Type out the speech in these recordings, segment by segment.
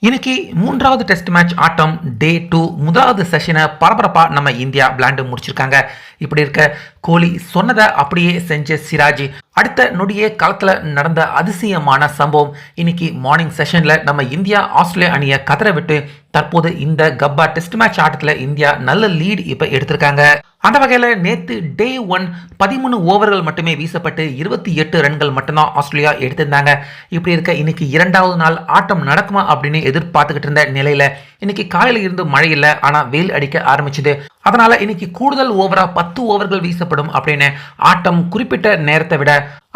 இன்னைக்கு மூன்றாவது test match ஆட்டம் டே 2 முதலாவது செஷனை பரபரப்பா நம்ம இந்தியா விளையாண்டு முடிச்சிருக்காங்க. இப்படி இருக்க கோலி சொன்னதை அப்படியே செஞ்ச சிராஜ் அடுத்த நொடியே களத்துல நடந்த அதிசயமான சம்பவம். இன்னைக்கு மார்னிங் செஷன்ல நம்ம இந்தியா ஆஸ்திரேலியா அணியை கதற விட்டு தற்போது இந்த கப்பா டெஸ்ட் மேட்ச் ஆட்டத்துல இந்தியா நல்ல லீட் இப்ப எடுத்திருக்காங்க. அந்த வகையில நேத்து டே 1 13 ஓவர்கள் மட்டுமே வீசப்பட்டு 28 ரன்கள் மட்டும்தான் ஆஸ்திரேலியா எடுத்திருந்தாங்க. இப்படி இருக்க இன்னைக்கு இரண்டாவது நாள் ஆட்டம் நடக்குமா அப்படின்னு எதிர்பார்த்துக்கிட்டு இருந்த நிலையில இன்னைக்கு காலையில இருந்து மழை இல்லை, ஆனா வெயில் அடிக்க ஆரம்பிச்சது. அதனால இன்னைக்கு கூடுதல் ஓவரா 10 ஓவர்கள் வீசப்படும் அப்படின்னு ஆட்டம் குறிப்பிட்ட நேரத்தை விட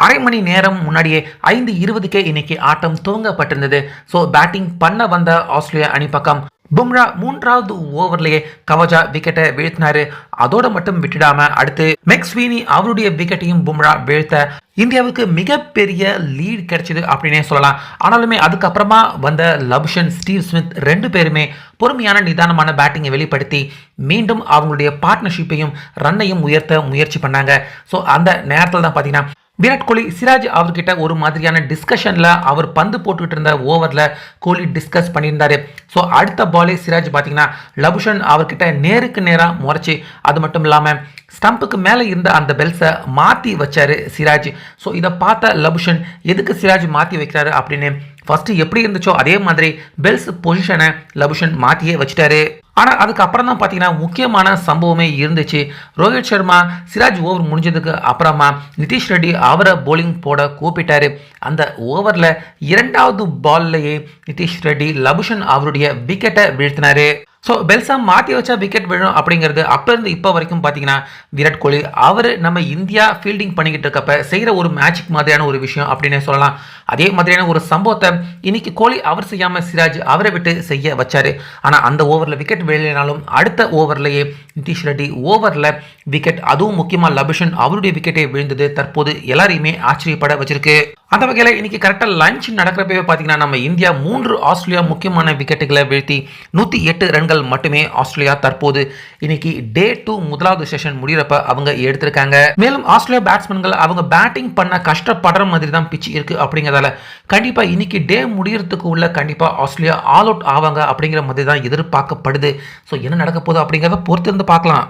அரை மணி நேரம் முன்னாடியே 5:20க்கே இன்னைக்கு ஆட்டம் துவங்கப்பட்டிருந்தது. ஸோ பேட்டிங் பண்ண வந்த ஆஸ்திரேலியா அணி பக்கம் பும்ரா மூன்றாவது ஓவர்லயே கவஜா விக்கெட்டை வீழ்த்தினாரு. அதோட மட்டும் விட்டுடாம அடுத்து மெக்ஸ்வீனி அவருடைய விக்கெட்டையும் பும்ரா வீழ்த்த இந்தியாவுக்கு மிகப்பெரிய லீட் கிடைச்சது அப்படின்னே சொல்லலாம். ஆனாலுமே அதுக்கப்புறமா வந்த லபுஷன், ஸ்டீவ் ஸ்மித் ரெண்டு பேருமே பொறுமையான நிதானமான பேட்டிங்கை வெளிப்படுத்தி மீண்டும் அவங்களுடைய பார்ட்னர்ஷிப்பையும் ரன்னையும் உயர்த்த முயற்சி பண்ணாங்க. ஸோ அந்த நேரத்தில் தான் பார்த்தீங்கன்னா விராட் கோலி சிராஜ் அவர்கிட்ட ஒரு மாதிரியான டிஸ்கஷன்ல அவர் பந்து போட்டுக்கிட்டு இருந்த ஓவர்ல கோலி டிஸ்கஸ் பண்ணியிருந்தாரு. ஸோ அடுத்த பாலே சிராஜ் பார்த்தீங்கன்னா லபுஷன் அவர்கிட்ட நேருக்கு நேராக முறைச்சி அது மட்டும் இல்லாமல் ஸ்டம்புக்கு மேலே இருந்த அந்த பெல்ஸை மாற்றி வச்சாரு சிராஜ். ஸோ இதை பார்த்த லபுஷன் எதுக்கு சிராஜ் மாற்றி வைக்கிறாரு அப்படின்னு ஃபர்ஸ்ட் எப்படி இருந்துச்சோ அதே மாதிரி பெல்ஸ் பொசிஷனை லபுஷன் மாற்றியே வச்சுட்டாரு. ஆனால் அதுக்கப்புறம் தான் பார்த்தீங்கன்னா முக்கியமான சம்பவமே இருந்துச்சு. ரோஹித் சர்மா சிராஜ் ஓவர் முடிஞ்சதுக்கு அப்புறமா நிதிஷ் ரெட்டி அவரை போலிங் போட கூப்பிட்டாரு. அந்த ஓவரில் இரண்டாவது பால்லையே நிதிஷ் ரெட்டி லபுஷன் அவருடைய விக்கெட்டை வீழ்த்தினாரு. ஸோ பெல்ஸா மாற்றி வச்சா விக்கெட் விழும் அப்படிங்கிறது அப்போ இருந்து இப்போ வரைக்கும் பார்த்தீங்கன்னா விராட் கோலி அவர் நம்ம இந்தியா ஃபீல்டிங் பண்ணிக்கிட்டு இருக்கப்ப செய்கிற ஒரு மேஜிக் மாதிரியான ஒரு விஷயம் அப்படின்னே சொல்லலாம். அதே மாதிரியான ஒரு சம்பவத்தை இன்னைக்கு கோலி அவர் செய்யாமல் சிராஜ் அவரை விட்டு செய்ய வச்சாரு. ஆனால் அந்த ஓவரில் விக்கெட் விழுனாலும் அடுத்த ஓவர்லேயே நிதிஷ் ரெட்டி ஓவரில் விக்கெட், அதுவும் முக்கியமாக லபுஷன் அவருடைய விக்கெட்டை விழுந்தது தற்போது எல்லாரையுமே ஆச்சரியப்பட வச்சிருக்கு. அந்த வகையில் இன்னைக்கு கரெக்டாக லஞ்ச் நடக்கிறப்பவே பார்த்தீங்கன்னா நம்ம இந்தியா 3 ஆஸ்திரேலியா முக்கியமான விக்கெட்டுகளை வீழ்த்தி 108 ரன்கள் மட்டுமே ஆஸ்திரேலியா தற்போது இன்னைக்கு டே 2 முதலாவது செஷன் முடிகிறப்ப அவங்க எடுத்திருக்காங்க. மேலும் ஆஸ்திரேலியா பேட்ஸ்மேன்கள் அவங்க பேட்டிங் பண்ண கஷ்டப்படுற மாதிரி தான் பிச் இருக்கு அப்படிங்கிறதால கண்டிப்பா இன்னைக்கு டே முடியறதுக்கு உள்ள கண்டிப்பா ஆஸ்திரேலியா ஆல் அவுட் ஆவாங்க அப்படிங்கிற மாதிரி தான் எதிர்பார்க்கப்படுது. ஸோ என்ன நடக்க போகுது அப்படிங்கிறத பொறுத்திருந்து பார்க்கலாம்.